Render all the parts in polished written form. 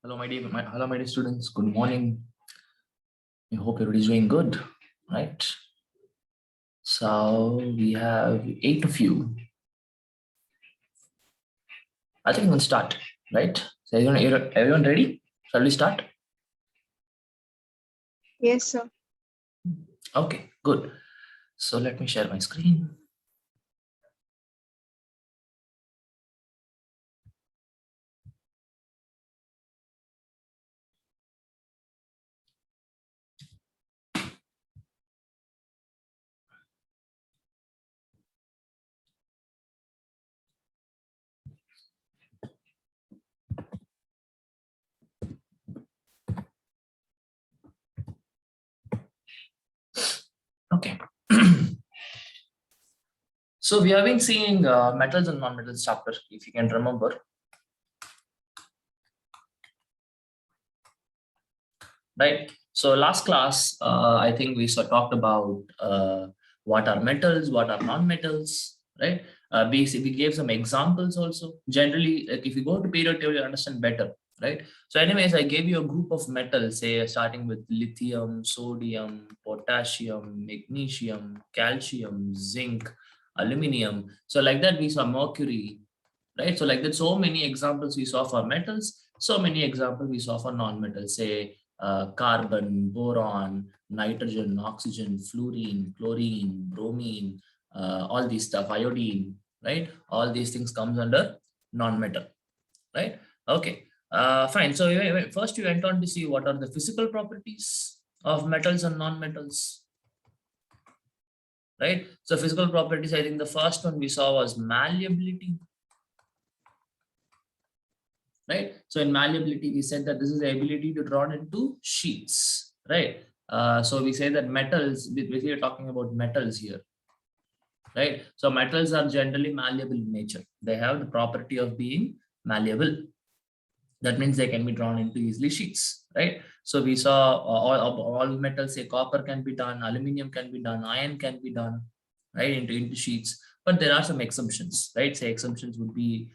Hello, my dear students. Good morning. I hope everybody's doing good, right? So we have 8 of you. I think we can start, right? So everyone ready? Shall we start? Yes, sir. Okay, good. So let me share my screen. Okay. So we have been seeing metals and non-metals chapter, if you can remember, right? So last class, I think we talked about what are metals, what are non-metals, right? We gave some examples also. Generally, like if you go to period table, you understand better, right? So anyways, I gave you a group of metals, say starting with lithium, sodium, potassium, magnesium, calcium, zinc, aluminum. So like that, we saw mercury, right? So like that, so many examples we saw for metals, so many examples we saw for non-metals, say carbon, boron, nitrogen, oxygen, fluorine, chlorine, bromine, all these stuff, iodine, right? All these things comes under non-metal, right? Okay, fine. So first you went on to see what are the physical properties of metals and non-metals, right? So physical properties, I think the first one we saw was malleability, right? So in malleability, we said that this is the ability to draw into sheets, right? So we say that metals, basically we're talking about metals here, right? So metals are generally malleable in nature. They have the property of being malleable. That means they can be drawn into easily sheets, right? So we saw all metals, say copper can be done, aluminum can be done, iron can be done, right, into sheets. But there are some exemptions, right? Say exemptions would be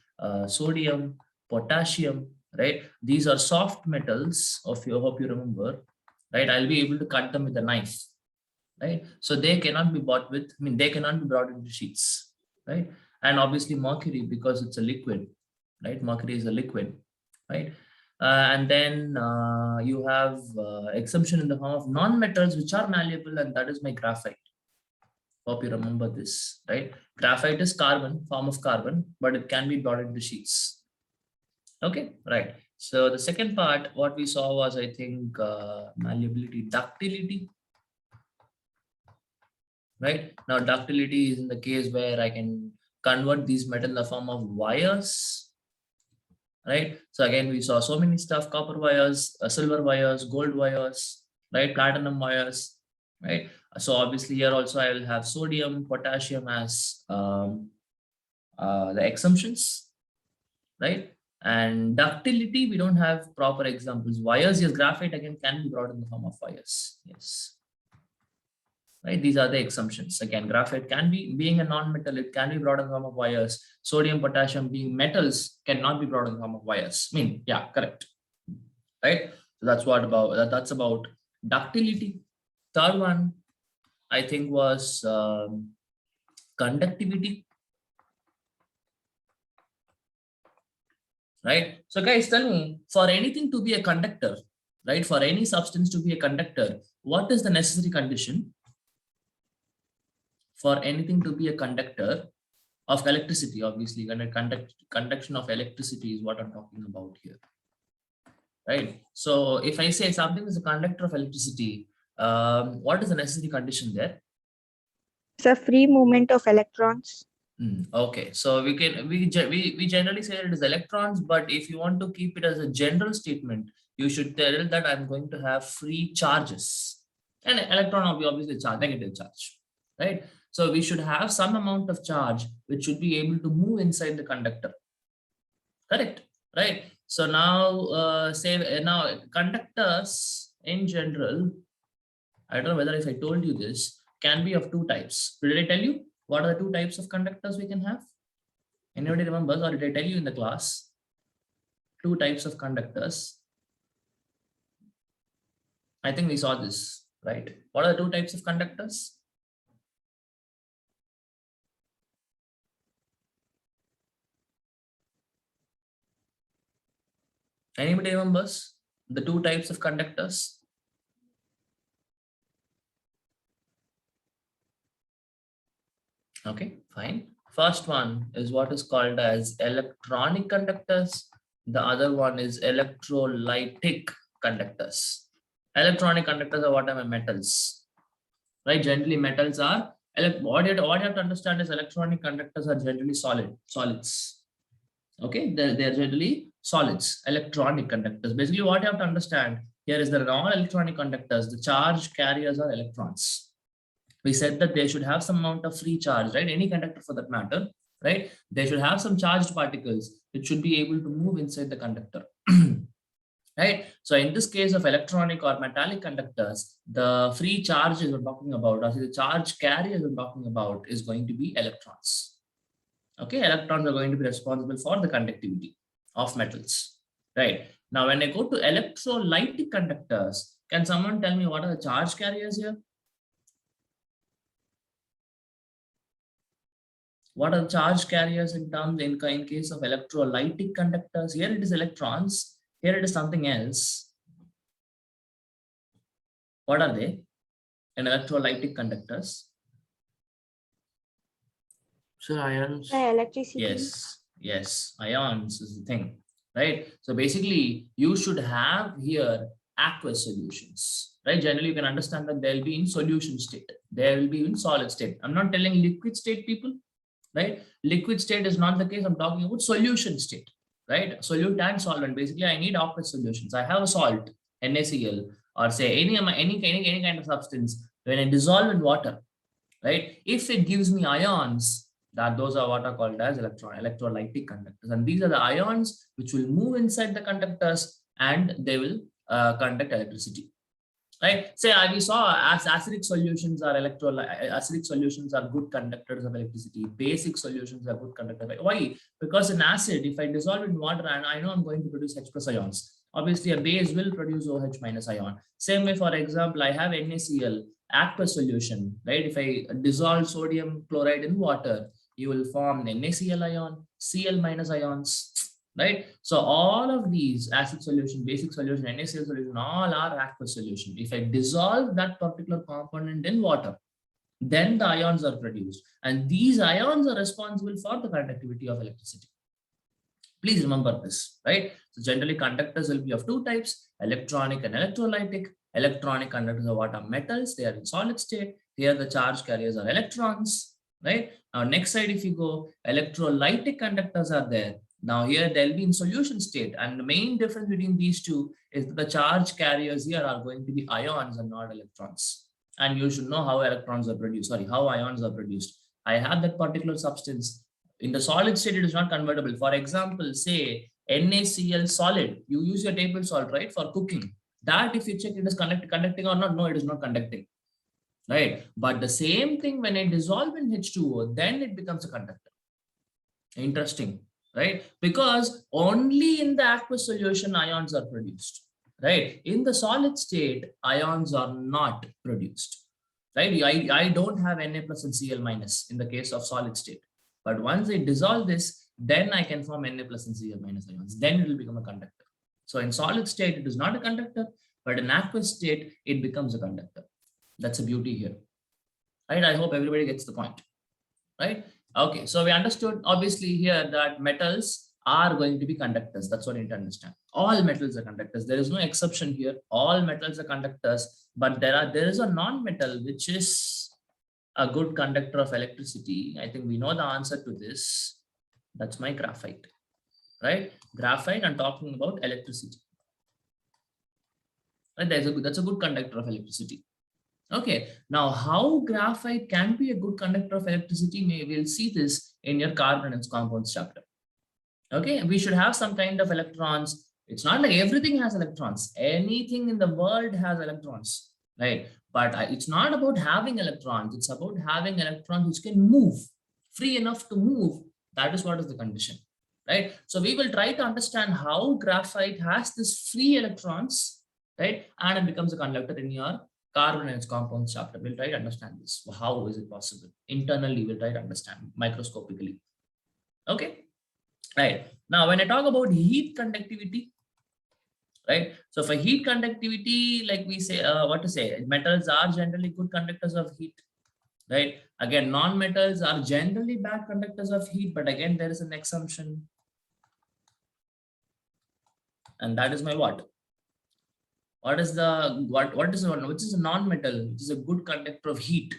sodium, potassium, right? These are soft metals. Of you, hope you remember, right? I'll be able to cut them with a knife, right? So they cannot be bought with. I mean, they cannot be brought into sheets, right? And obviously mercury, because it's a liquid, right? Mercury is a liquid, right? And then you have exemption in the form of non-metals which are malleable, and that is my graphite. Hope you remember this, right? Graphite is carbon, form of carbon, but it can be brought into sheets. Okay, right. So the second part, what we saw was, I think, malleability, ductility, right? Now, ductility is in the case where I can convert these metal in the form of wires, right? So again, we saw so many stuff: copper wires, silver wires, gold wires, right? Platinum wires, right? So obviously here also I will have sodium, potassium as the exemptions, right? And ductility, we don't have proper examples. Wires, yes, graphite again can be brought in the form of wires, yes. Right, these are the assumptions. Again, graphite can be, being a non-metal, it can be brought in the form of wires. Sodium, potassium being metals cannot be brought in the form of wires. I mean, yeah, correct. Right. So that's what about that's about ductility. Third one, I think, was conductivity. Right. So guys, tell me, for anything to be a conductor, right? For any substance to be a conductor, what is the necessary condition for anything to be a conductor of electricity? Obviously, when conduction of electricity is what I'm talking about here, right? So if I say something is a conductor of electricity, what is the necessary condition there? It's a free movement of electrons. Okay, so we generally say it is electrons, but if you want to keep it as a general statement, you should tell that I'm going to have free charges. And electron will be obviously charge, negative charge, right? So we should have some amount of charge which should be able to move inside the conductor. Correct, right? So now, now conductors in general, I don't know whether if I told you this, can be of two types. Did I tell you what are the two types of conductors we can have? Anybody remembers, or did I tell you in the class? Two types of conductors. I think we saw this, right? What are the two types of conductors? Anybody remembers the two types of conductors? Okay, fine. First one is what is called as electronic conductors. The other one is electrolytic conductors. Electronic conductors are what are metals, right? Generally, metals are what you have to understand is electronic conductors are generally solids. Okay, they're generally solids, electronic conductors. Basically, what you have to understand here is that all electronic conductors, the charge carriers are electrons. We said that they should have some amount of free charge, right? Any conductor for that matter, right? They should have some charged particles which should be able to move inside the conductor. Right? So in this case of electronic or metallic conductors, the free charges we're talking about, or the charge carriers we're talking about, is going to be electrons. Okay, electrons are going to be responsible for the conductivity of metals. Right? Now, when I go to electrolytic conductors, can someone tell me what are the charge carriers here? What are the charge carriers in case of electrolytic conductors? Here it is electrons. Here it is something else. What are they in electrolytic conductors? So ions. Electricity. Yes, ions is the thing, right? So basically, you should have here aqueous solutions, right? Generally, you can understand that they'll be in solution state. They will be in solid state. I'm not telling liquid state, people, right? Liquid state is not the case. I'm talking about solution state, right? Solute and solvent. Basically, I need aqueous solutions. I have a salt, NaCl, or say any kind of substance. When I dissolve in water, right? If it gives me ions, those are what are called as electrolytic conductors, and these are the ions which will move inside the conductors and they will conduct electricity. Right? Say we saw acidic solutions are acidic solutions are good conductors of electricity. Basic solutions are good conductors. Why? Because in acid, if I dissolve in water and I know I'm going to produce H plus ions, obviously a base will produce OH minus ion. Same way, for example, I have NaCl, aqueous solution, right? If I dissolve sodium chloride in water, you will form NaCl ion, Cl minus ions, right? So all of these acid solution, basic solution, NaCl solution, all are aqueous solution. If I dissolve that particular component in water, then the ions are produced, and these ions are responsible for the conductivity of electricity. Please remember this, right? So generally conductors will be of two types, electronic and electrolytic. Electronic conductors are what are metals, they are in solid state. Here the charge carriers are electrons, right? Now next side, if you go, electrolytic conductors are there. Now here they'll be in solution state, and the main difference between these two is that the charge carriers here are going to be ions and not electrons. And you should know how electrons are produced, how ions are produced. I have that particular substance. In the solid state, it is not convertible. For example, say NaCl solid, you use your table salt, right, for cooking. That if you check it is conducting or not, no, it is not conducting, right? But the same thing when I dissolve in H2O, then it becomes a conductor. Interesting, right? Because only in the aqueous solution ions are produced, right? In the solid state, ions are not produced, right? I don't have Na plus and Cl minus in the case of solid state. But once I dissolve this, then I can form Na plus and Cl minus ions. Then it will become a conductor. So in solid state, it is not a conductor, but in aqueous state, it becomes a conductor. That's a beauty here, right? I hope everybody gets the point, right? Okay, so we understood obviously here that metals are going to be conductors. That's what you need to understand. All metals are conductors. There is no exception here. All metals are conductors, but there is a non-metal which is a good conductor of electricity. I think we know the answer to this. That's my graphite, right? Graphite, I'm talking about electricity. Right? That's a good conductor of electricity. Okay, now how graphite can be a good conductor of electricity, we'll see this in your carbon and compounds chapter. Okay, we should have some kind of electrons. It's not like everything has electrons. Anything in the world has electrons, right? But it's not about having electrons. It's about having electrons which can move, free enough to move. That is what is the condition, right? So we will try to understand how graphite has this free electrons right? And it becomes a conductor in your carbon and its compounds chapter. We'll try to understand this. How is it possible? Internally, we'll try to understand microscopically. Okay, right. Now, when I talk about heat conductivity, right? So for heat conductivity, like we say, what to say, metals are generally good conductors of heat, right? Again, non-metals are generally bad conductors of heat, but again, there is an assumption. And that is my what? What is the, what is one, which is a non-metal, which is a good conductor of heat?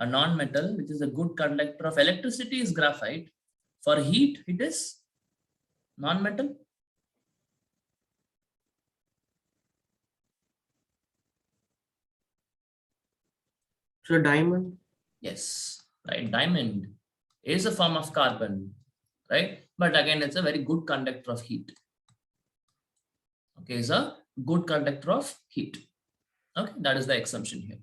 A non-metal, which is a good conductor of electricity, is graphite. For heat, it is non-metal. So diamond. Yes, right. Diamond is a form of carbon, right? But again, it's a very good conductor of heat. Okay, it's a good conductor of heat. Okay, that is the assumption here,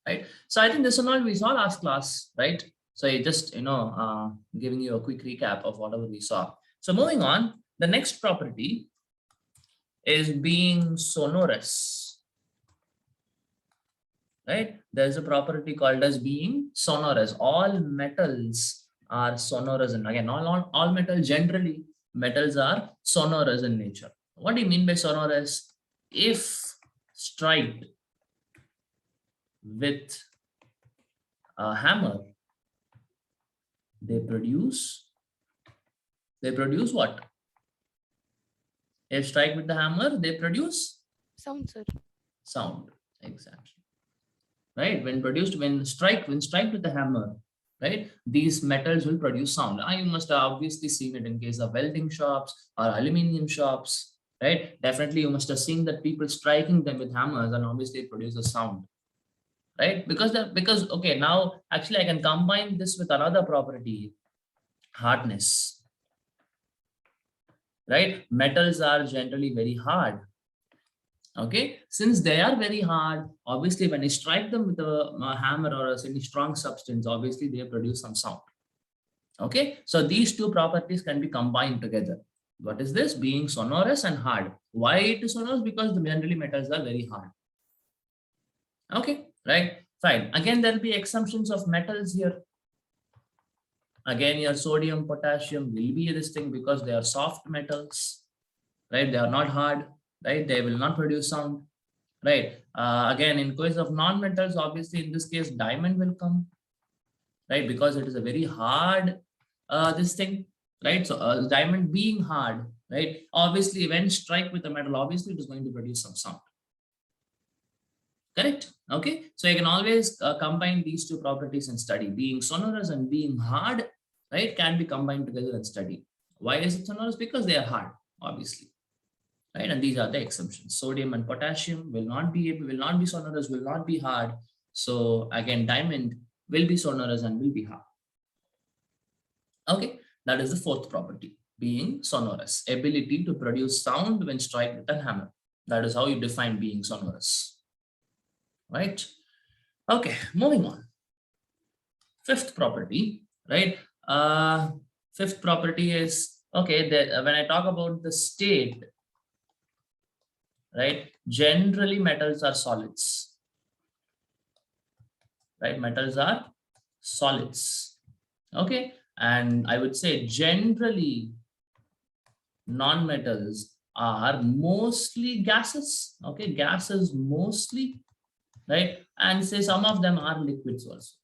right? So I think this is all we saw last class, right? So I just, giving you a quick recap of whatever we saw. So moving on, the next property is being sonorous, right? There's a property called as being sonorous. All metals are sonorous, and again, all metals, generally metals are sonorous in nature. What do you mean by sonorous? If striked with a hammer, they produce what? If strike with the hammer, they produce Sound, sir. sound. Exactly. Right? When strike with the hammer, right? These metals will produce sound. You must have obviously seen it in case of welding shops or aluminium shops, right? Definitely you must have seen that people striking them with hammers, and obviously it produces sound, right? Because okay, now actually I can combine this with another property, hardness, right? Metals are generally very hard. Okay, since they are very hard, obviously when I strike them with a hammer or any strong substance, obviously they produce some sound. Okay, so these two properties can be combined together. What is this? Being sonorous and hard. Why it is sonorous? Because the generally metals are very hard. Okay, right, fine. Again, there will be assumptions of metals here. Again, your sodium, potassium will be this thing because they are soft metals, right? They are not hard, right? They will not produce sound, right? Again, in case of non-metals, obviously in this case, diamond will come, right? Because it is a very hard, this thing, right? So diamond being hard, right? Obviously, when strike with a metal, obviously it is going to produce some sound. Correct? Okay. So you can always combine these two properties and study. Being sonorous and being hard, right, can be combined together and study. Why is it sonorous? Because they are hard, obviously. Right, and these are the assumptions. Sodium and potassium will not be sonorous, will not be hard. So again, diamond will be sonorous and will be hard. Okay, that is the fourth property, being sonorous, ability to produce sound when struck with a hammer. That is how you define being sonorous. Right? Okay, moving on. Fifth property, right? Fifth property is, okay, that when I talk about the state, right, generally metals are solids, right? Metals are solids. Okay, and I would say generally non-metals are mostly gases. Okay, gases mostly, right? And say some of them are liquids also,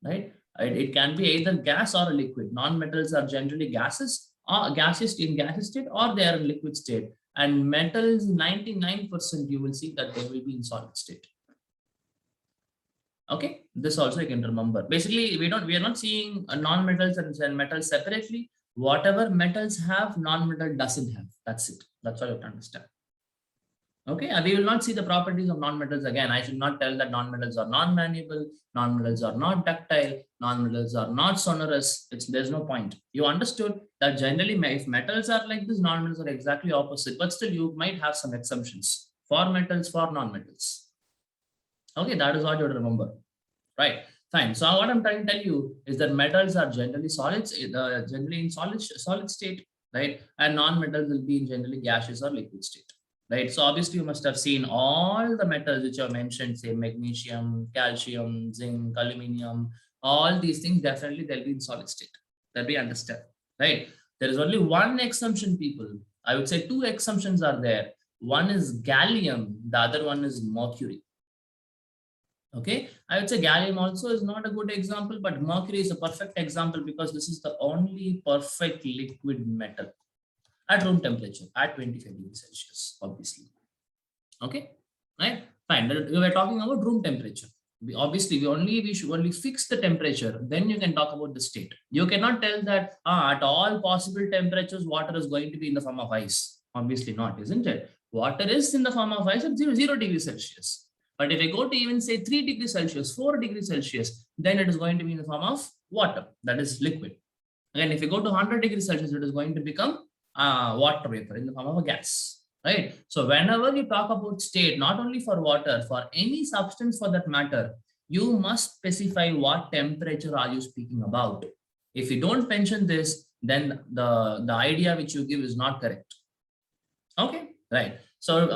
right? It can be either gas or a liquid. Non-metals are generally gases, or gaseous in gaseous state, or they are in liquid state. And metals, 99% you will see that they will be in solid state. Okay, this also you can remember. Basically, we are not seeing non-metals and metals separately. Whatever metals have, non-metal doesn't have. That's it. That's all you have to understand. Okay, and we will not see the properties of non-metals again. I should not tell that non-metals are non-malleable, non-metals are not ductile, non-metals are not sonorous. There's no point. You understood that generally if metals are like this, non-metals are exactly opposite, but still you might have some assumptions for metals, for non-metals. Okay, that is what you have to remember. Right, fine. So what I'm trying to tell you is that metals are generally solids, generally in solid state, right? And non-metals will be in generally gaseous or liquid state, right? So obviously you must have seen all the metals which are mentioned, say magnesium, calcium, zinc, aluminum, all these things, definitely they'll be in solid state. That we understand, right? There is only one exemption, people. I would say two exemptions are there. One is gallium, the other one is mercury. Okay, I would say gallium also is not a good example, but mercury is a perfect example because this is the only perfect liquid metal at room temperature at 25 degrees Celsius, obviously. Okay, right? Fine. We were talking about room temperature. We should only fix the temperature. Then you can talk about the state. You cannot tell that at all possible temperatures, water is going to be in the form of ice. Obviously not, isn't it? Water is in the form of ice at 0 degrees Celsius. But if I go to even say 3 degrees Celsius, 4 degrees Celsius, then it is going to be in the form of water, that is liquid. Again, if you go to 100 degrees Celsius, it is going to become water vapor in the form of a gas, right? So whenever you talk about state, not only for water, for any substance for that matter, you must specify what temperature are you speaking about. If you don't mention this, then the idea which you give is not correct. Okay, right. So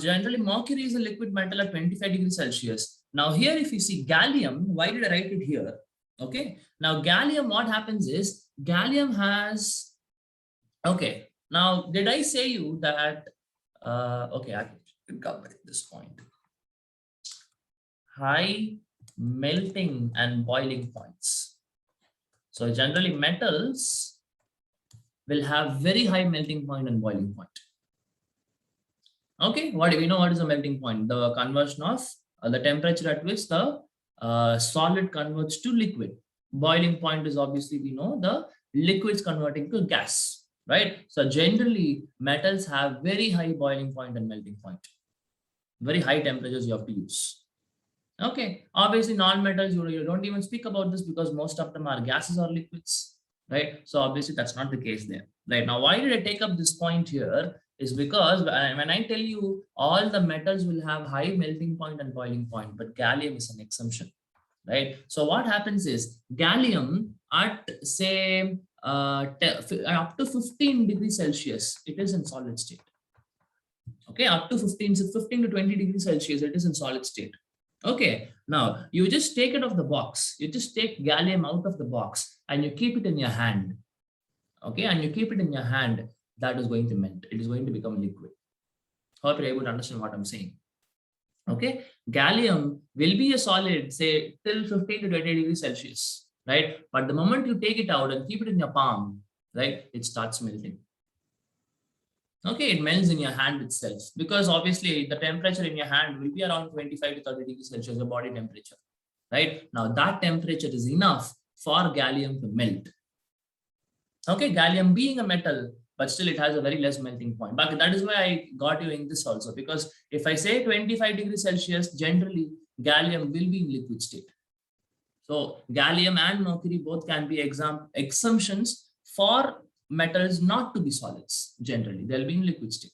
generally mercury is a liquid metal at 25 degrees Celsius. Now here, if you see gallium, why did I write it here? Okay, now gallium, what happens is gallium has, okay, now did I say you that, okay, I can cover at this point. High melting and boiling points. So generally metals will have very high melting point and boiling point. Okay, what do we know? What is the melting point? The conversion of the temperature at which the solid converts to liquid. Boiling point is obviously, we know, the liquids converting to gas, right? So generally metals have very high boiling point and melting point. Very high temperatures you have to use. Okay, obviously non-metals, you don't even speak about this because most of them are gases or liquids, right? So obviously that's not the case there. Right, now why did I take up this point here is because when I tell you all the metals will have high melting point and boiling point, but gallium is an exemption, right? So what happens is gallium at say up to 15 degrees Celsius, it is in solid state. Okay, up to 15 to 20 degrees Celsius, it is in solid state. Okay, now you just take it off the box. You just take gallium out of the box and you keep it in your hand. Okay, and you keep it in your hand, that is going to melt. It is going to become liquid. Hope you're able to understand what I'm saying. Okay, gallium will be a solid, say till 15 to 20 degrees Celsius, right? But the moment you take it out and keep it in your palm, right, it starts melting. Okay, it melts in your hand itself because obviously the temperature in your hand will be around 25 to 30 degrees Celsius, your body temperature, right? Now that temperature is enough for gallium to melt. Okay, gallium being a metal, but still it has a very less melting point. But that is why I got you in this also, because if I say 25 degrees Celsius, generally gallium will be in liquid state. So gallium and mercury both can be exemptions for metals not to be solids. Generally, they'll be in liquid state.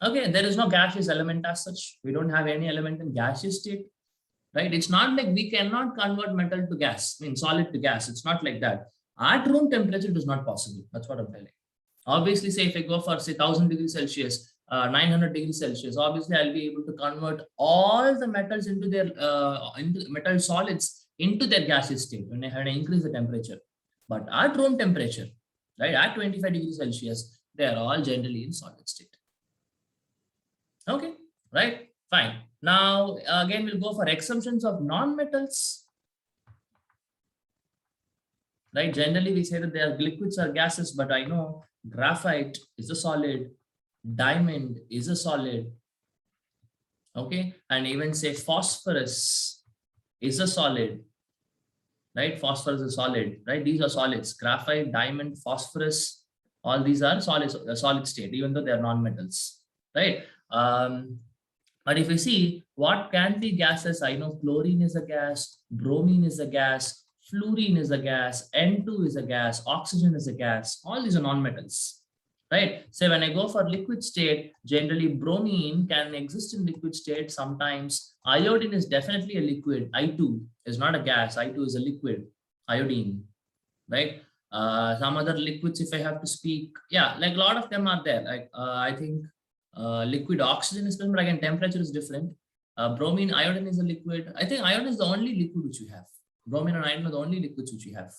Okay, there is no gaseous element as such. We don't have any element in gaseous state, right? It's not like we cannot convert metal to gas, I mean solid to gas. It's not like that. At room temperature, it is not possible. That's what I'm telling. Obviously, say if I go for say 1000 degrees Celsius, 900 degrees Celsius, obviously I'll be able to convert all the metals into their into metal solids into their gaseous state when I increase the temperature. But at room temperature, right, at 25 degrees Celsius, they are all generally in solid state. Okay, right, fine. Now again, we'll go for exemptions of non-metals. Right, generally we say that they are liquids or gases, but I know graphite is a solid, diamond is a solid, okay, and even say phosphorus is a solid, right? Phosphorus is a solid, right? These are solids. Graphite, diamond, phosphorus, all these are solids, solid state, even though they are non-metals, right? But if you see what can be gases, I know chlorine is a gas, bromine is a gas, fluorine is a gas, N2 is a gas, oxygen is a gas. All these are non-metals, right? So when I go for liquid state, generally bromine can exist in liquid state sometimes. Iodine is definitely a liquid. I2 is not a gas. I2 is a liquid, iodine, right? Some other liquids, if I have to speak, yeah, like a lot of them are there. Like I think liquid oxygen is present, but again, temperature is different. Bromine, iodine is a liquid. I think iodine is the only liquid which we have. Bromine and iodine are the only liquids which we have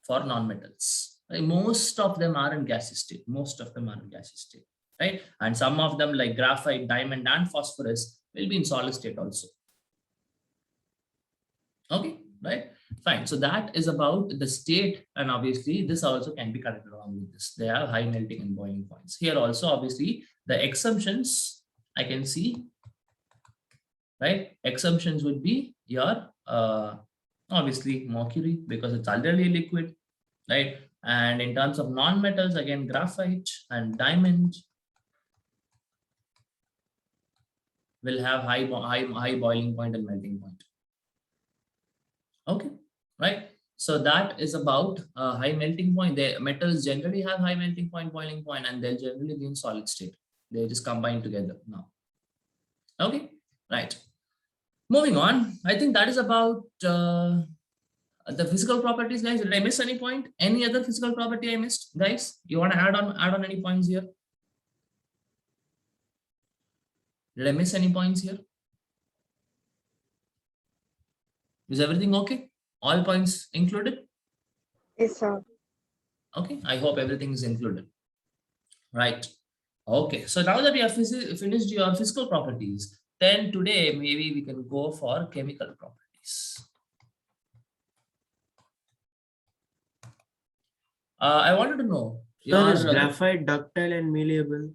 for non-metals. Like most of them are in gaseous state. Most of them are in gaseous state, right? And some of them like graphite, diamond, and phosphorus will be in solid state also. Okay, right? Fine. So that is about the state, and obviously this also can be connected along with this. They have high melting and boiling points. Here also, obviously, the exemptions I can see, right? Exemptions would be your obviously mercury because it's already liquid, right? And in terms of non-metals, again, graphite and diamond will have high boiling point and melting point. Okay, right? So that is about high melting point. The metals generally have high melting point, boiling point, and they'll generally be in solid state. They just combine together now. Okay, right. Moving on, I think that is about the physical properties, guys. Did I miss any point? Any other physical property I missed, guys? You want to add on any points here? Did I miss any points here? Is everything okay? All points included? Yes, sir. Okay, I hope everything is included. Right. Okay, so now that we have finished your physical properties, then today maybe we can go for chemical properties. I wanted to know. Sir, is graphite ductile and malleable?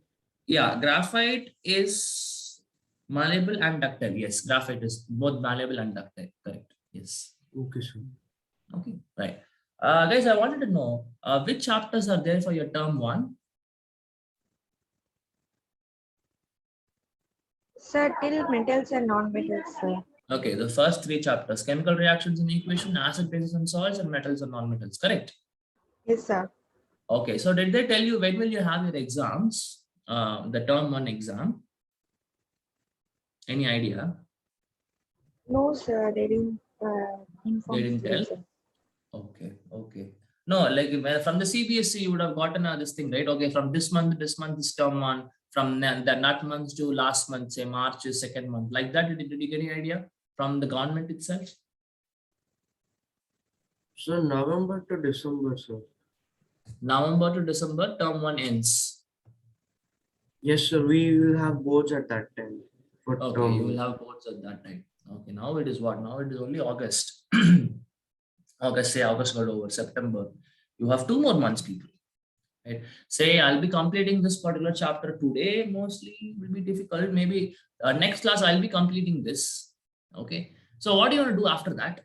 Yeah, graphite is malleable and ductile. Yes, graphite is both malleable and ductile. Correct. Yes. Okay, sir. Okay, right. Guys, I wanted to know which chapters are there for your term 1? Sir, till metals and non-metals, sir. Okay, the first 3 chapters: chemical reactions and equation, acid, bases, and salts, and metals and non-metals. Correct. Yes, sir. Okay, so did they tell you when will you have your exams? The term 1 exam. Any idea? No, sir, they didn't inform. They didn't me, tell? sir. Okay, okay. No, like from the CBSE, you would have gotten this thing, right? Okay, from this month is term 1. From that month to last month, say March is second month. Like that, did you get any idea from the government itself? So November to December, sir. November to December, term 1 ends. Yes, sir. We will have boards at that time. For Okay, term you one. will have boards at that time. Okay, now it is what? Now it is only August. August, say August got over, September. You have 2 more months, people. Right? Say I'll be completing this particular chapter today, mostly will be difficult. Maybe next class I'll be completing this. Okay. So what do you want to do after that?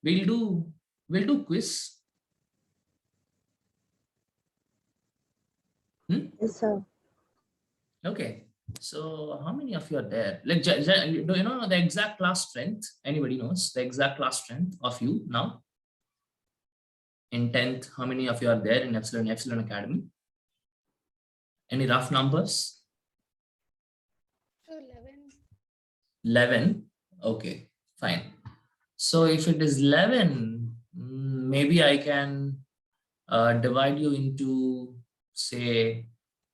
We'll do quiz. Yes, sir. Okay. So how many of you are there? Like, do you know the exact class strength? Anybody knows the exact class strength of you now? In 10th, how many of you are there in Epsilon Academy? Any rough numbers? 11. Okay, fine. So if it is 11, maybe I can divide you into, say,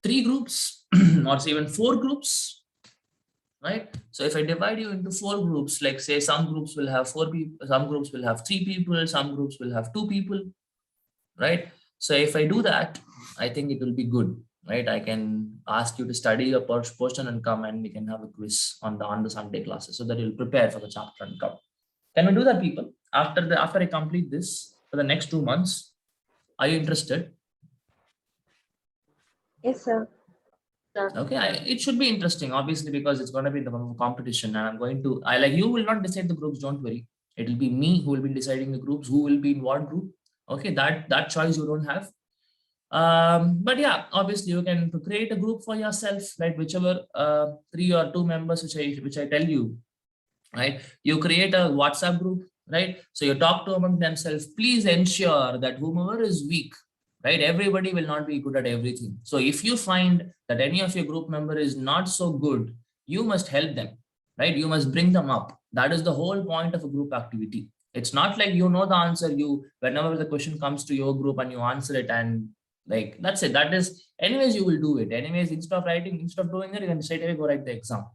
3 groups or say even 4 groups, right? So if I divide you into 4 groups, like say some groups will have 4 people, some groups will have 3 people, some groups will have 2 people, right? So if I do that, I think it will be good, right? I can ask you to study a portion and come, and we can have a quiz on the Sunday classes so that you'll prepare for the chapter and come. Can we do that, people? After I complete this for the next 2 months, are you interested? Yes, sir. Okay, it should be interesting, obviously, because it's going to be the competition, and you will not decide the groups, don't worry. It will be me who will be deciding the groups, who will be in what group. Okay, that choice you don't have. But yeah, obviously you can create a group for yourself, right? Whichever 3 or 2 members which I tell you, right? You create a WhatsApp group, right? So you talk to among themselves. Please ensure that whomever is weak, right? Everybody will not be good at everything. So if you find that any of your group member is not so good, you must help them, right? You must bring them up. That is the whole point of a group activity. It's not like you know the answer. You whenever the question comes to your group and you answer it, and like that's it. That is, anyways, you will do it. Anyways, instead of doing it, you can straight away go write the exam,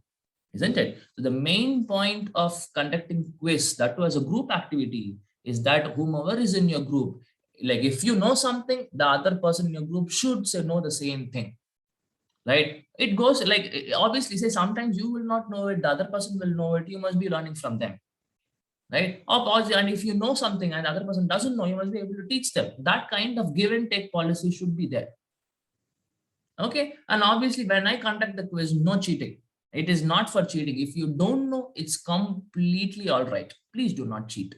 isn't it? So the main point of conducting quiz, that was a group activity, is that whomever is in your group, like if you know something, the other person in your group should say know the same thing, right? It goes like, obviously, say sometimes you will not know it, the other person will know it. You must be learning from them, right? And if you know something and the other person doesn't know, you must be able to teach them. That kind of give and take policy should be there. Okay. And obviously, when I conduct the quiz, no cheating. It is not for cheating. If you don't know, it's completely all right. Please do not cheat.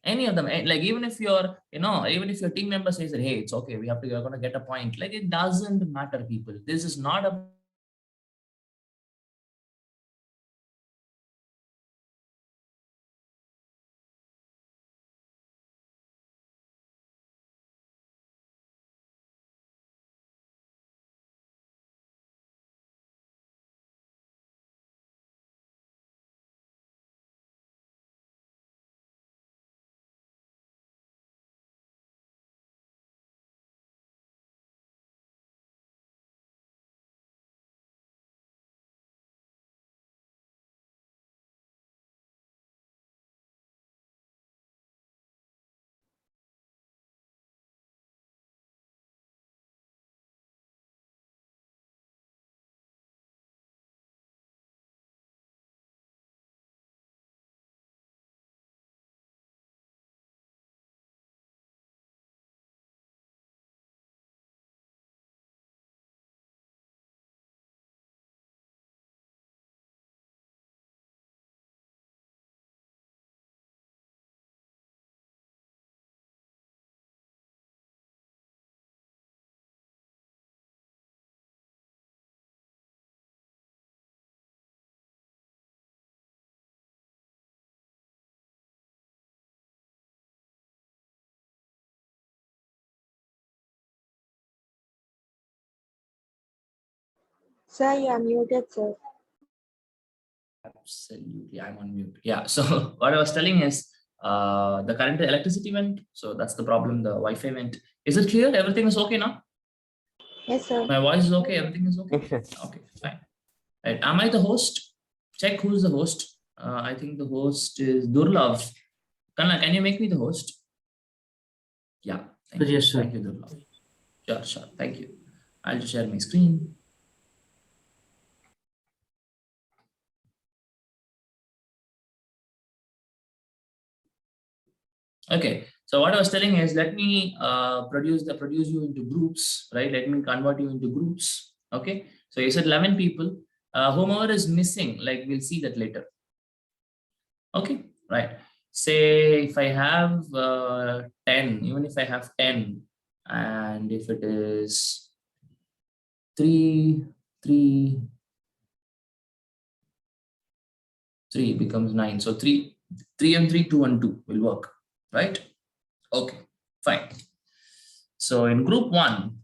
Any of them, like even if even if your team member says that, hey, it's okay, we're going to get a point. Like, it doesn't matter, people. This is not a Sir, you are muted, sir. Absolutely, I'm on mute. Yeah. So what I was telling is, the current electricity went. So that's the problem. The Wi-Fi went. Is it clear? Everything is okay now? Yes, sir. My voice is okay. Everything is okay. Okay. Okay, fine. Right. Am I the host? Check who's the host. I think the host is Durlav. Kanna, can you make me the host? Yeah. Thank you. Yes, sir. Thank you, Durlav. Sure, sure. Thank you. I'll just share my screen. Okay, so what I was telling is, let me produce you into groups, right? Let me convert you into groups. Okay, so you said 11 people. Whomever is missing, like we'll see that later. Okay, right. Say if I have 10, even if I have 10, and if it is 3, 3, 3 becomes 9. So 3 and 3, 2 and 2 will work, right? Okay, fine. So in group 1,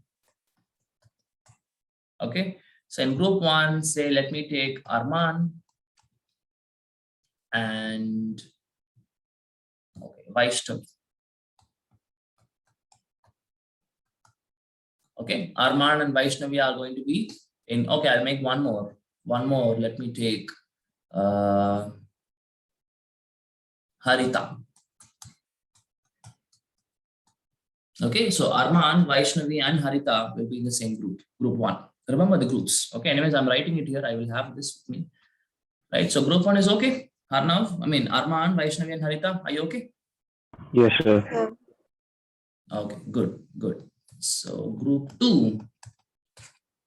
okay, so in group 1, say, let me take Arman and Vaishnav. Okay, Arman and Vaishnavi are going to be in. Okay, I'll make one more. Let me take Harita. Okay, so Arman, Vaishnavi, and Harita will be in the same group, group 1. Remember the groups. Okay, anyways, I'm writing it here. I will have this with me. Right, so group 1 is okay. Arman, Vaishnavi, and Harita, are you okay? Yes, sir. Sir. Okay, good, good. So group 2,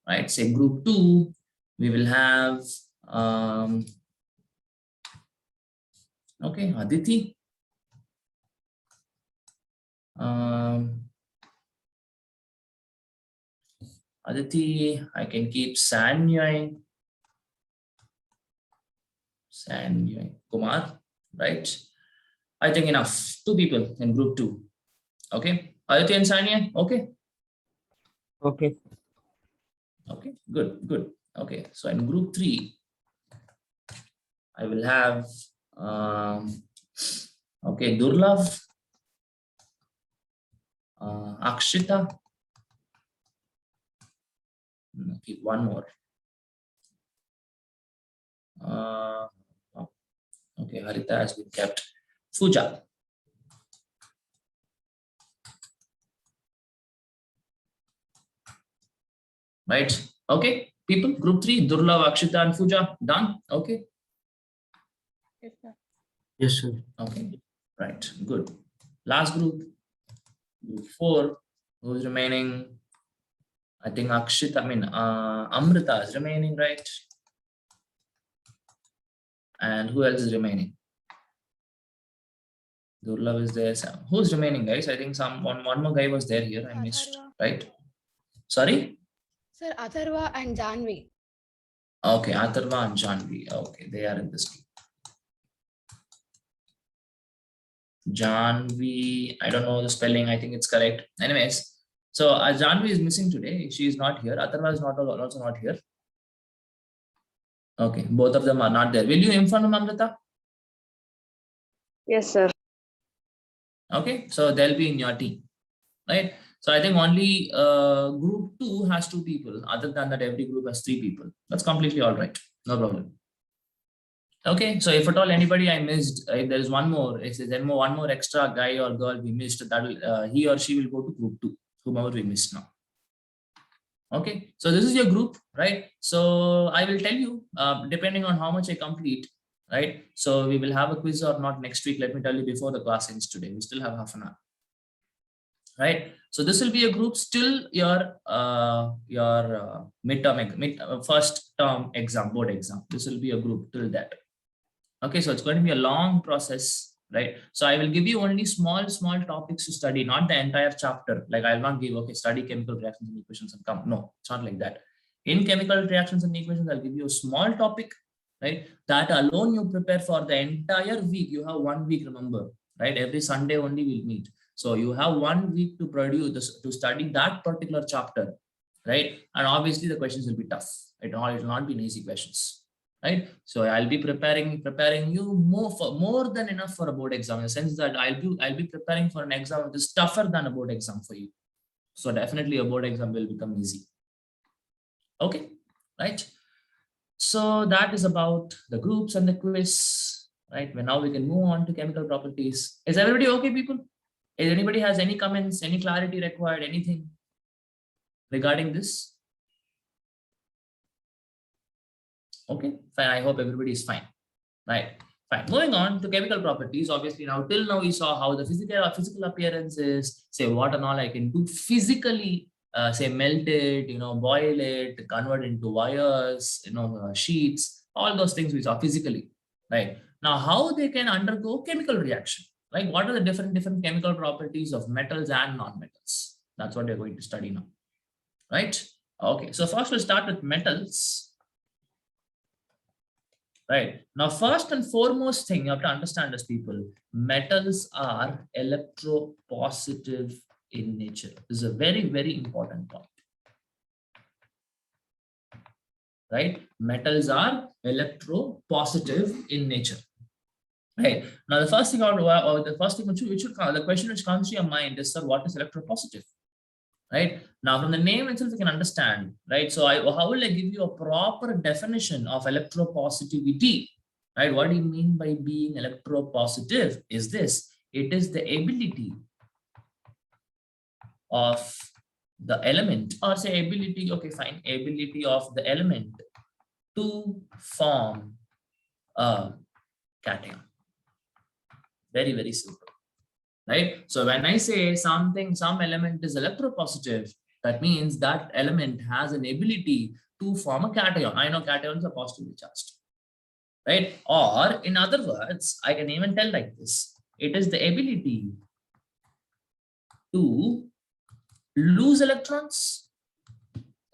right? Say group 2, we will have okay, Aditi. Aditi, I can keep Sanyoy, Kumar, right? I think enough. 2 people in group 2. Okay, Aditi and Sanya, okay? Okay. Okay, good, good. Okay, so in group 3, I will have Okay, Durlav, Akshita. Keep one more. Okay, Harita has been kept. Fuja. Right. Okay, people, group 3, Durlav, Akshita, and Fuja. Done. Okay. Yes, sir. Yes, sir. Okay. Right. Good. Last group. Group 4. Who's remaining? I think Akshita, Amrita is remaining, right? And who else is remaining? Durlav is there. Who's remaining, guys? I think one more guy was there here. I missed, Atharva. right? Sorry? Sir, Atharva and Janvi. Okay, Atharva and Janvi. Okay, they are in this group. Janvi, I don't know the spelling. I think it's correct. Anyways, so Janvi is missing today. She is not here. Atharva is also not here. Okay, both of them are not there. Will you inform Amrita? Yes, sir. Okay, so they'll be in your team, right? So I think only group 2 has 2 people. Other than that, every group has 3 people. That's completely all right. No problem. Okay, so if at all anybody I missed, if there is one more, if there's one more extra guy or girl we missed, that will he or she will go to group 2, whomever we missed now. Okay, so this is your group, right? So I will tell you, depending on how much I complete, right? So we will have a quiz or not next week. Let me tell you before the class ends today. We still have half an hour, right? So this will be a group still your midterm, first term exam, board exam. This will be a group till that. Okay, so it's going to be a long process, right? So I will give you only small topics to study, not the entire chapter. Like I'll not give, okay, study chemical reactions and equations and come. No, it's not like that. In chemical reactions and equations, I'll give you a small topic, right? That alone you prepare for the entire week. You have 1 week, remember, right? Every Sunday only we'll meet. So you have 1 week to produce this, to study that particular chapter, right? And obviously the questions will be tough. It will not be easy questions. Right, so I'll be preparing you more than enough for a board exam, in the sense that I'll be preparing for an exam that is tougher than a board exam for you. So definitely a board exam will become easy. Okay, right? So that is about the groups and the quiz, right? Now we can move on to chemical properties. Is everybody okay, people? If anybody has any comments, any clarity required, anything regarding this? Okay, fine. I hope everybody is fine. Right, fine. Moving on to chemical properties. Obviously, till now we saw how the physical appearances, say what and all I can do physically, say melt it, boil it, convert into wires, sheets, all those things we saw physically. Right, now how they can undergo chemical reaction. Like what are the different chemical properties of metals and non-metals? That's what we're going to study now. Right. Okay, so first we'll start with metals. Right, now first and foremost thing you have to understand is, people, metals are electropositive in nature. This is a very important point. Right, metals are electropositive in nature. Right, now the first thing the question which comes to your mind is, sir, what is electropositive? Right, now from the name itself you can understand, right? So how will I give you a proper definition of electropositivity? Right, what do you mean by being electropositive? Is this, it is the ability of the element, or say ability, okay fine, ability of the element to form a cation. Very simple. Right, so when I say some element is electropositive, that means that element has an ability to form a cation. I know cations are positively charged, right? Or in other words, I can even tell like this: it is the ability to lose electrons.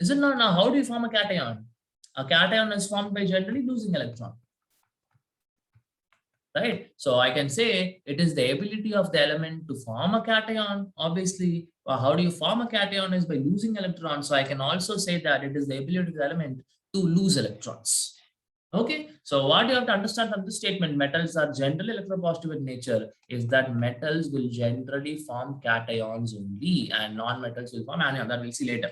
Is it not? Now, how do you form a cation? A cation is formed by generally losing electron. Right, so I can say it is the ability of the element to form a cation. Obviously, how do you form a cation is by losing electrons. So I can also say that it is the ability of the element to lose electrons. Okay, so what you have to understand from this statement, metals are generally electropositive in nature, is that metals will generally form cations only and non-metals will form anions. That we'll see later.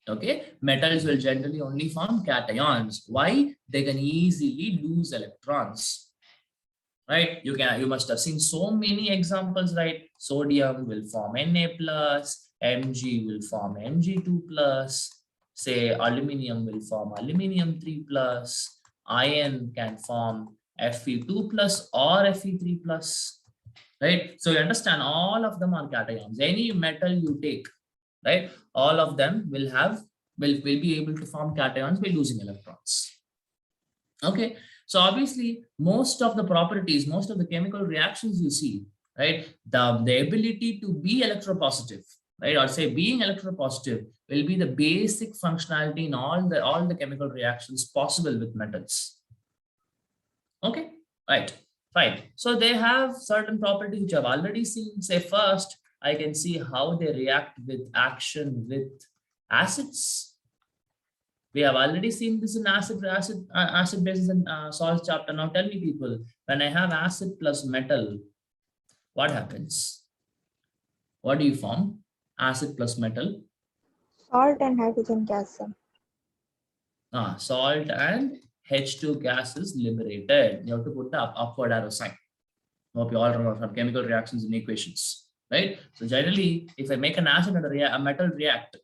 Okay, metals will generally only form cations. Why? They can easily lose electrons. Right? You must have seen so many examples, right? Sodium will form Na plus, Mg will form Mg2 plus, say aluminium will form aluminium 3 plus, iron can form Fe2 plus or Fe3 plus, right? So you understand all of them are cations. Any metal you take, right? All of them will be able to form cations by losing electrons. Okay, so obviously most of the properties, most of the chemical reactions you see, right, the ability to be electropositive, right, or say being electropositive will be the basic functionality in all the chemical reactions possible with metals. Okay, right, fine. So they have certain properties which I've already seen. Say first, I can see how they react with action with acids. We have already seen this in acid bases and salts chapter. Now tell me people, when I have acid plus metal, what happens? What do you form? Acid plus metal. Salt and hydrogen gas, sir. Salt and H2 gas is liberated. You have to put the upward arrow sign. Hope you all remember from chemical reactions and equations, right? So generally, if I make an acid and a metal react,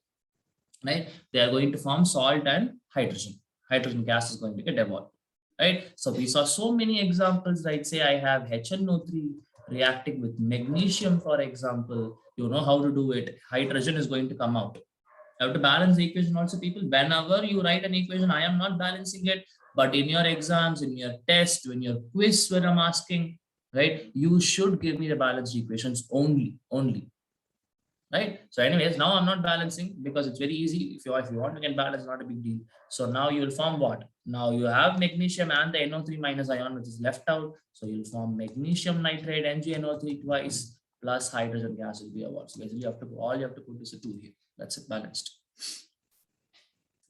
right, they are going to form salt and hydrogen. Hydrogen gas is going to get evolved, right? So we saw so many examples, right? Say I have HNO3 reacting with magnesium, for example. You know how to do it. Hydrogen is going to come out. You have to balance the equation also, people. Whenever you write an equation, I am not balancing it, but in your exams, in your test, when your quiz, when I'm asking, right, you should give me the balanced equations only. Right. So anyways, now I'm not balancing because it's very easy. If you want, you can balance, not a big deal. So now you will form what? Now you have magnesium and the NO3 minus ion, which is left out. So you'll form magnesium nitrate, MgNO3 twice, plus hydrogen gas will be a what? So basically all you have to put is a 2 here. That's it, balanced.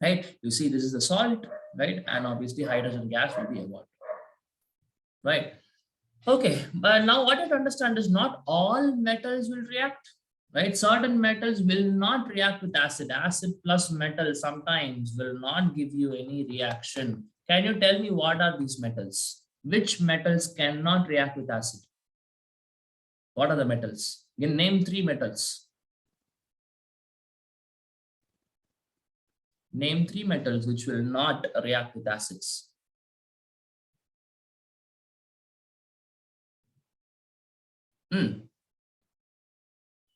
Right. You see, this is the salt, right? And obviously hydrogen gas will be a what? Right. Okay. But now what I have to understand is not all metals will react. Right, certain metals will not react with acid. Acid plus metal sometimes will not give you any reaction. Can you tell me what are these metals? Which metals cannot react with acid? What are the metals? You can name 3 metals. Name 3 metals which will not react with acids.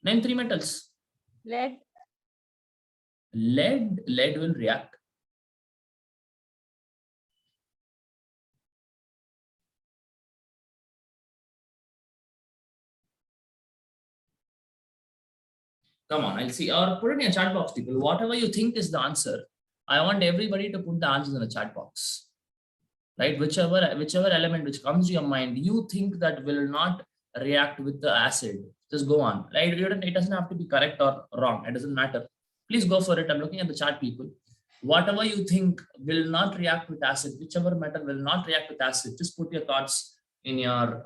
Name 3 metals. Lead. Lead will react. Come on, I'll see. Or put it in a chat box, people. Whatever you think is the answer, I want everybody to put the answers in the chat box. Right? Whichever element which comes to your mind, you think that will not react with the acid, just go on. Right? It doesn't have to be correct or wrong. It doesn't matter. Please go for it. I'm looking at the chat, people. Whatever you think will not react with acid, whichever metal will not react with acid, just put your thoughts in your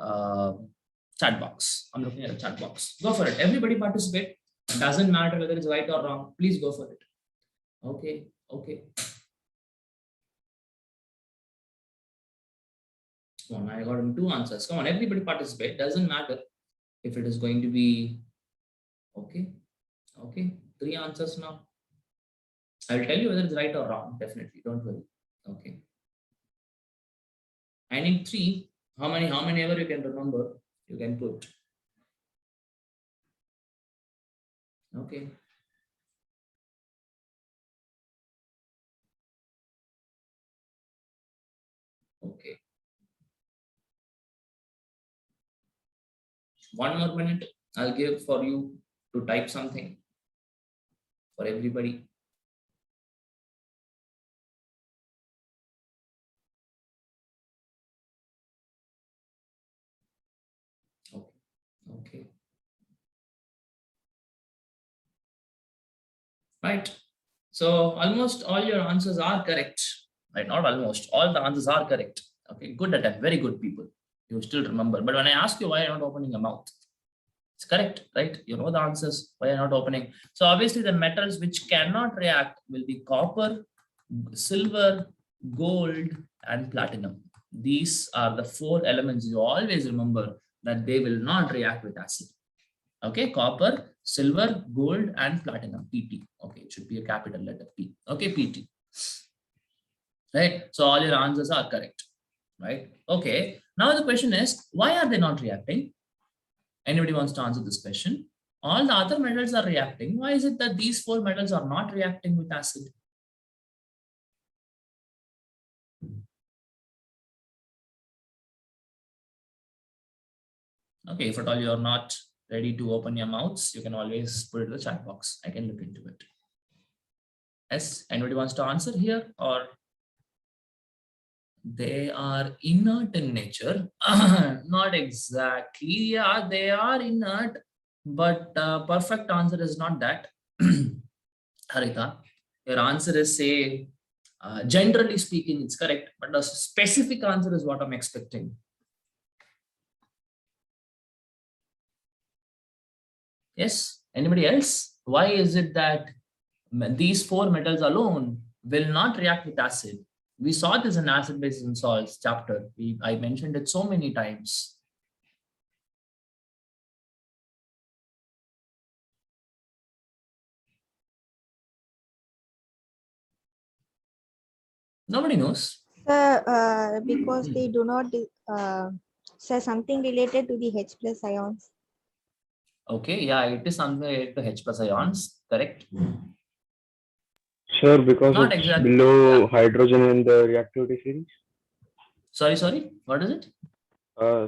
chat box. I'm looking at the chat box. Go for it. Everybody participate. Doesn't matter whether it's right or wrong. Please go for it. Okay. Come on, I got 2 answers. Come on, everybody participate. Doesn't matter if it is going to be okay. 3 answers now. I'll tell you whether it's right or wrong. Definitely, don't worry. Okay. I need 3. How many ever you can remember, you can put. Okay. Okay. 1 more minute. I'll give for you to type something for everybody. Okay. Right. So almost all your answers are correct. right? Not almost. All the answers are correct. Okay, good attempt. Very good, people. You still remember. But when I ask you why you're not opening your mouth, it's correct, right? You know the answers. Why you're not opening? So obviously, the metals which cannot react will be copper, silver, gold, and platinum. These are the 4 elements you always remember that they will not react with acid. Okay, copper, silver, gold, and platinum, PT. Okay, it should be a capital letter P. Okay, PT. Right, so all your answers are correct, right? Okay, now the question is, why are they not reacting? Anybody wants to answer this question? All the other metals are reacting. Why is it that these 4 metals are not reacting with acid? Okay, if at all you are not ready to open your mouths, you can always put it in the chat box. I can look into it. Yes, anybody wants to answer here? Or they are inert in nature? Not exactly. Yeah, they are inert, but perfect answer is not that. Harita, your answer is, say, generally speaking, it's correct, but the specific answer is what I'm expecting. Yes, anybody else? Why is it that these 4 metals alone will not react with acid? We saw this in acid bases and salts chapter. I mentioned it so many times. Nobody knows. Because they do not say something related to the H plus ions. Okay, yeah, it is something related to H plus ions, correct? Sir, because Not it's exactly. below Yeah. hydrogen in the reactivity series. Sorry, what is it?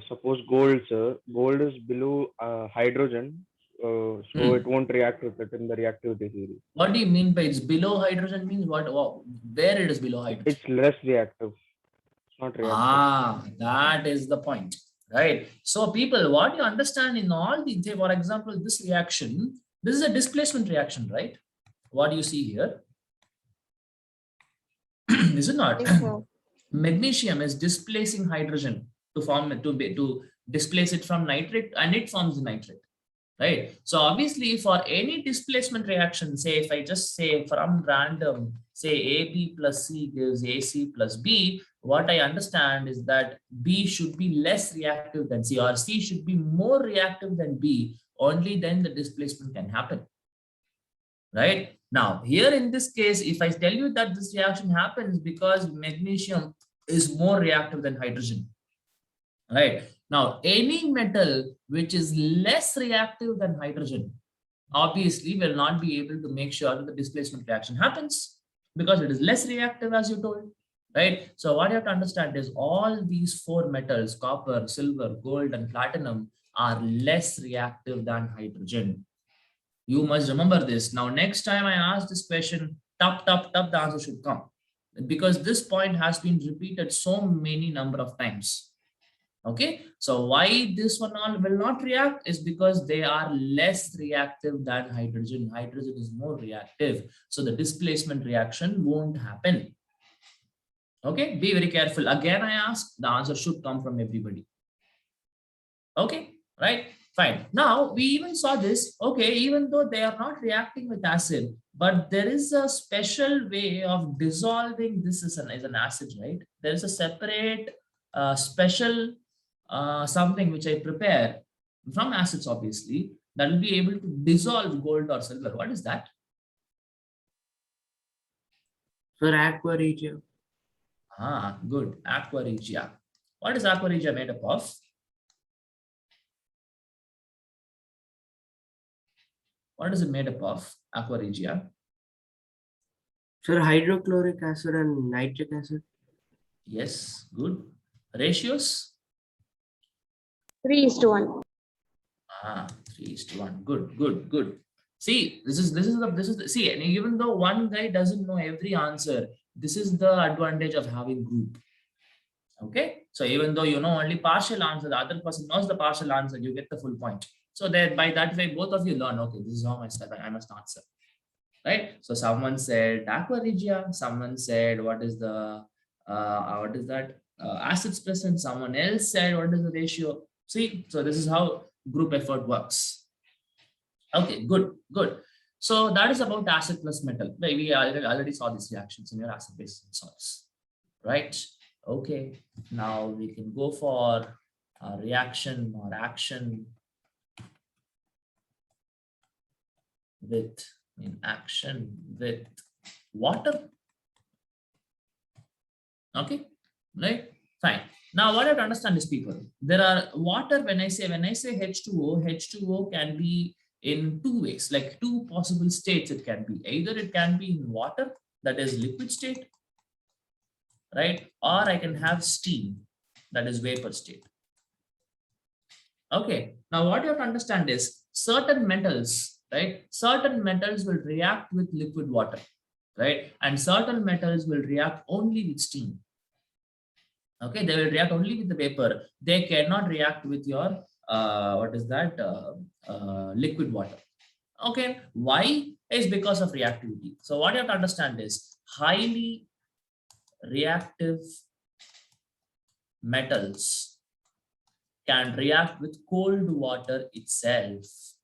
Suppose gold, sir. Gold is below hydrogen, so it won't react with it in the reactivity series. What do you mean by it's below hydrogen? Means what? Where it is below hydrogen? It's less reactive. It's not reactive. That is the point, right? So people, what you understand in all the, say, for example, this reaction, this is a displacement reaction, right? What do you see here? Is it not? Yes, sir. Magnesium is displacing hydrogen to displace it from nitrate, and it forms nitrate, right? So obviously, for any displacement reaction, say if I just say from random, say AB plus C gives AC plus B, what I understand is that B should be less reactive than C, or C should be more reactive than B. Only then the displacement can happen. Right now, here in this case, if I tell you that this reaction happens because magnesium is more reactive than hydrogen, right? Now, any metal which is less reactive than hydrogen, obviously will not be able to make sure that the displacement reaction happens because it is less reactive, as you told, right? So what you have to understand is all these 4 metals, copper, silver, gold, and platinum, are less reactive than hydrogen. You must remember this. Now, next time I ask this question, the answer should come, because this point has been repeated so many number of times. Okay, so why this one all will not react is because they are less reactive than hydrogen. Hydrogen is more reactive, so the displacement reaction won't happen. Okay, be very careful. Again, I ask, the answer should come from everybody. Okay, right? Fine. Now we even saw this. Okay, even though they are not reacting with acid, but there is a special way of dissolving this as an acid, right? There is a separate special something which I prepare from acids, obviously, that will be able to dissolve gold or silver. What is that? Sir, aqua regia. Good. Aqua regia. What is aqua regia made up of? What is it made up of? Aqua regia. Sir, hydrochloric acid and nitric acid. Yes, good. Ratios? 3:1. 3:1. Good. See, this is the see, and even though one guy doesn't know every answer, this is the advantage of having group. Okay, so even though you know only partial answer, the other person knows the partial answer, you get the full point. So that by that way, both of you learn, okay, this is how I must answer. Right? So someone said aqua regia, someone said what is the what is that? Acids present, someone else said, what is the ratio? See, so this is how group effort works. Okay, good, good. So that is about acid plus metal. Like we already saw these reactions in your acid base salts, right? Okay, now we can go for a reaction or action with action with water. Okay, right? Fine. Now, what I have to understand is, people, there are water. When I say H2O, H2O can be in two ways, like two possible states. It can be either it can be in water, that is liquid state, right? Or I can have steam, that is vapor state. Okay. Now, what you have to understand is certain metals, right? Certain metals will react with liquid water, right? And certain metals will react only with steam. Okay, they will react only with the vapor. They cannot react with your liquid water. Okay, why? Is because of reactivity. So what you have to understand is highly reactive metals can react with cold water itself,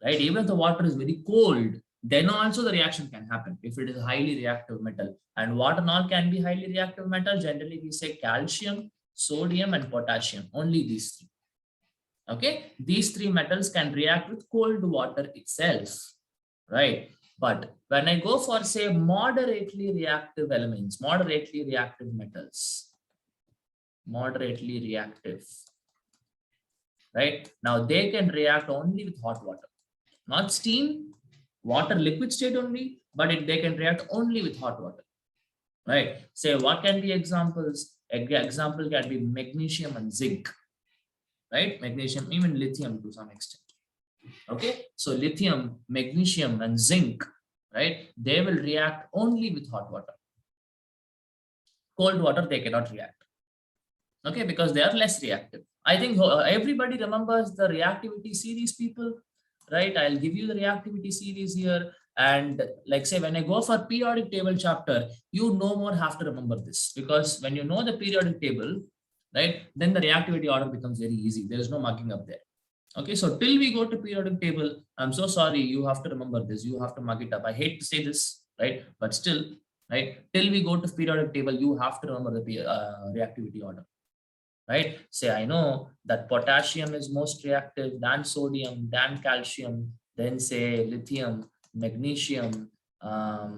right? Even if the water is very cold, then also the reaction can happen if it is a highly reactive metal. And what and all can be highly reactive metal? Generally, we say calcium, sodium, and potassium. Only these three. Okay, these three metals can react with cold water itself, right? But when I go for, say, moderately reactive elements, moderately reactive metals, moderately reactive, right? Now they can react only with hot water, not steam, water liquid state only, but they can react only with hot water, right? Say, what can be examples? Example can be magnesium and zinc, right? Magnesium, even lithium to some extent. Okay, so lithium, magnesium, and zinc, right? They will react only with hot water. Cold water, they cannot react. Okay, because they are less reactive. I think everybody remembers the reactivity series, people, right? I'll give you the reactivity series here. And like, say, when I go for periodic table chapter, you no more have to remember this, because when you know the periodic table, right, then the reactivity order becomes very easy. There is no mugging up there. Okay, so till we go to periodic table, I'm so sorry, you have to remember this. You have to mug it up. I hate to say this, right? But still, right, till we go to periodic table, you have to remember the reactivity order. Right? Say, I know that potassium is most reactive, than sodium, than calcium, then say lithium, magnesium. Right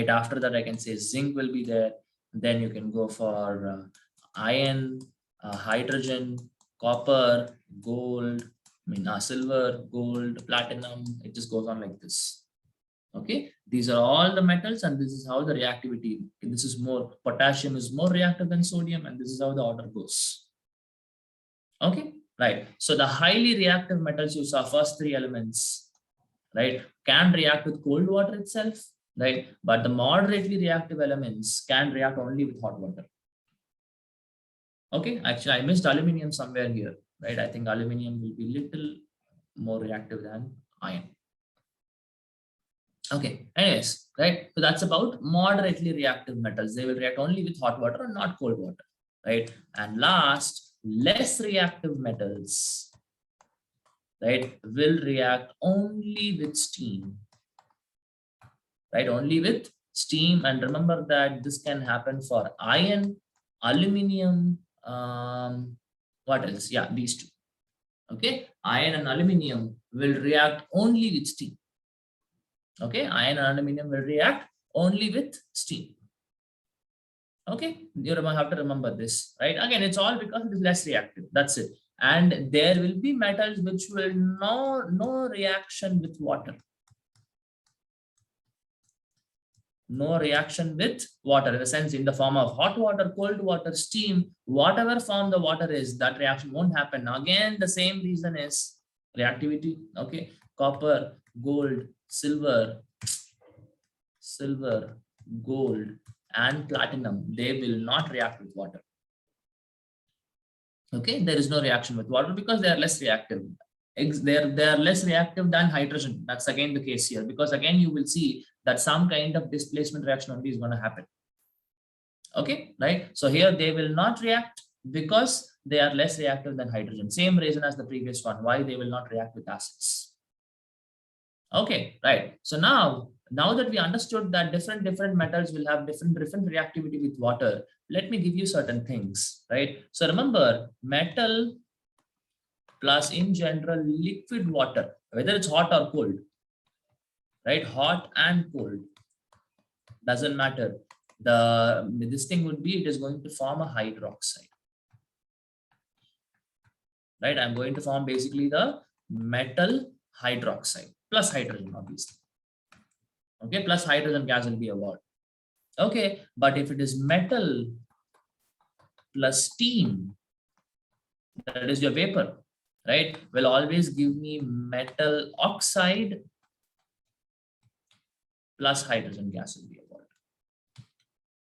after that, I can say zinc will be there. Then you can go for iron, hydrogen, copper, gold, silver, gold, platinum. It just goes on like this. Okay, these are all the metals, and this is how the reactivity. This is more, potassium is more reactive than sodium, and this is how the order goes. Okay, right. So the highly reactive metals, you saw first three elements, right, can react with cold water itself, right? But the moderately reactive elements can react only with hot water. Okay, actually, I missed aluminium somewhere here, right? I think aluminium will be little more reactive than iron. Okay, anyways, right? So that's about moderately reactive metals. They will react only with hot water and not cold water, right? And last, less reactive metals, right, will react only with steam, right? Only with steam. And remember that this can happen for iron, aluminium, what else? Yeah, these two. Okay, iron and aluminium will react only with steam. Okay, iron and aluminum will react only with steam. Okay, you have to remember this, right? Again, it's all because it is less reactive. That's it. And there will be metals which will no reaction with water. No reaction with water, in the sense, in the form of hot water, cold water, steam, whatever form the water is, that reaction won't happen. Again, the same reason is reactivity. Okay, copper, gold, silver, gold, and platinum, they will not react with water. Okay, there is no reaction with water because they are less reactive. They are less reactive than hydrogen. That's again the case here, because again you will see that some kind of displacement reaction only is going to happen. Okay, right? So here they will not react because they are less reactive than hydrogen. Same reason as the previous one, why they will not react with acids. Okay, right. So now that we understood that different metals will have different reactivity with water, let me give you certain things, right? So remember, metal plus in general liquid water, whether it's hot or cold, right? Hot and cold, doesn't matter. This thing would be, it is going to form a hydroxide, right? I'm going to form basically the metal hydroxide plus hydrogen, obviously. Okay, plus hydrogen gas will be evolved. Okay, but if it is metal plus steam, that is your vapor, right, will always give me metal oxide plus hydrogen gas will be evolved.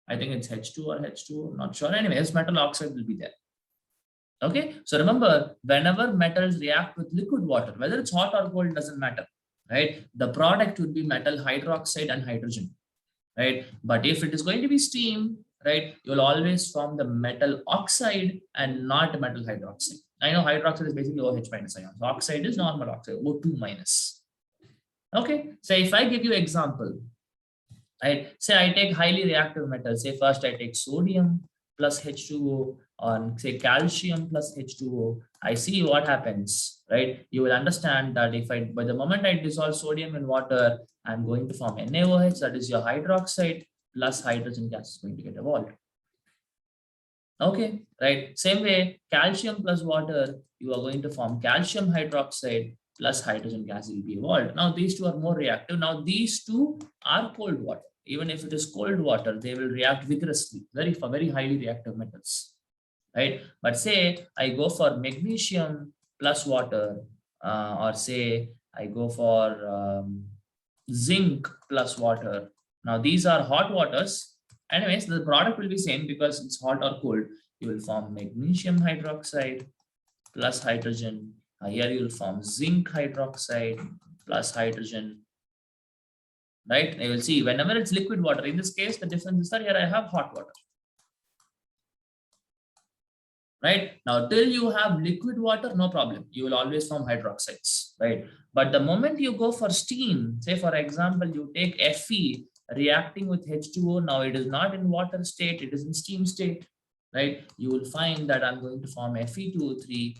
I think it's H2 or H2, not sure. Anyways, metal oxide will be there. Okay, so remember, whenever metals react with liquid water, whether it's hot or cold, doesn't matter, right? The product would be metal hydroxide and hydrogen, right? But if it is going to be steam, right, you'll always form the metal oxide and not metal hydroxide. I know hydroxide is basically OH minus ion. So oxide is normal oxide, O2 minus. Okay, so if I give you example, right, say I take highly reactive metal, say first I take sodium plus H2O, or say calcium plus H2O, I see what happens, right? You will understand that if by the moment I dissolve sodium in water, I'm going to form NaOH, that is your hydroxide, plus hydrogen gas is going to get evolved. Okay, right? Same way, calcium plus water, you are going to form calcium hydroxide plus hydrogen gas will be evolved. Now these two are more reactive. Now these two are cold water. Even if it is cold water, they will react vigorously, very highly reactive metals, right? But say I go for magnesium plus water, or say I go for zinc plus water. Now these are hot waters. Anyways, the product will be same because it's hot or cold. You will form magnesium hydroxide plus hydrogen. Here you will form zinc hydroxide plus hydrogen. Right? You will see whenever it's liquid water. In this case, the difference is that here I have hot water. Right? Now, till you have liquid water, no problem. You will always form hydroxides, right? But the moment you go for steam, say for example, you take Fe reacting with H2O, now it is not in water state, it is in steam state, right? You will find that I'm going to form Fe2O3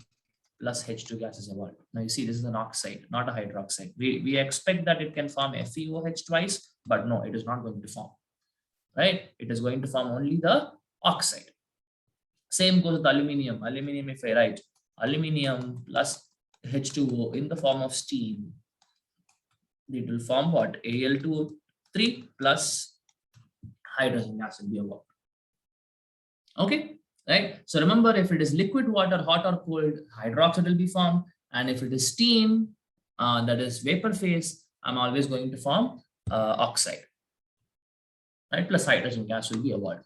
plus H2 gases evolved. Now you see this is an oxide, not a hydroxide. We expect that it can form FeOH twice, but no, it is not going to form, right? It is going to form only the oxide. Same goes with aluminium. Aluminium, if I write aluminium plus H2O in the form of steam, it will form what? Al2O3 plus hydrogen gas will be evolved. Okay, right? So remember, if it is liquid water, hot or cold, hydroxide will be formed. And if it is steam, that is vapor phase, I'm always going to form oxide, right? Plus hydrogen gas will be evolved.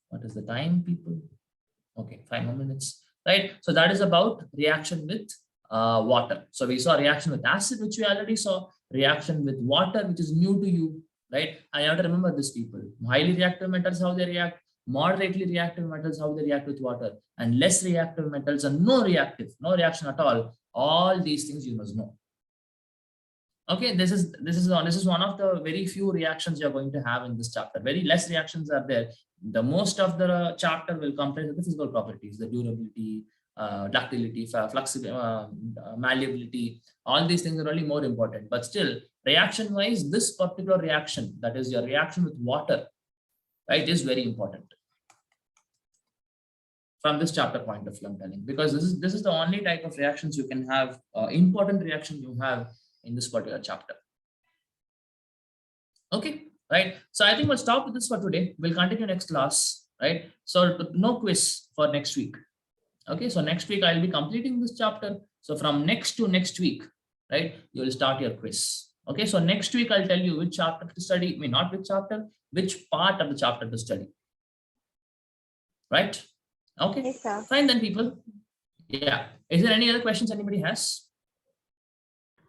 What is the time, people? Okay, 5 more minutes, right? So that is about reaction with water. So we saw reaction with acid, which we already saw, reaction with water, which is new to you, right? I have to remember this, people. Highly reactive metals, how they react, moderately reactive metals, how they react with water, and less reactive metals and no reaction at all. All these things you must know. Okay, this is one of the very few reactions you're going to have in this chapter. Very less reactions are there. The most of the chapter will comprise the physical properties, the durability, ductility, flexibility, malleability. All these things are only more important. But still, reaction-wise, this particular reaction, that is your reaction with water, right, is very important. From this chapter point of view, I'm telling, because this is the only type of reactions you can have, important reaction you have in this particular chapter. Okay, right? So I think we'll stop with this for today. We'll continue next class, right? So no quiz for next week. Okay, so next week I'll be completing this chapter. So from next to next week, right, you will start your quiz. Okay, so next week I'll tell you which chapter to study. I mean, not which chapter, which part of the chapter to study. Right? Okay, Yes, sir. fine then, people. Yeah. Is there any other questions anybody has?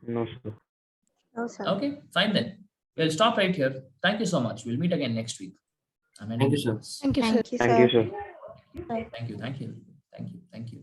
No, sir. No, sir. Okay, fine then. We'll stop right here. Thank you so much. We'll meet again next week. Thank you, sir. Thank you, sir. Thank you, Thank you, sir. sir. Thank you. Thank you. Thank you. Thank you.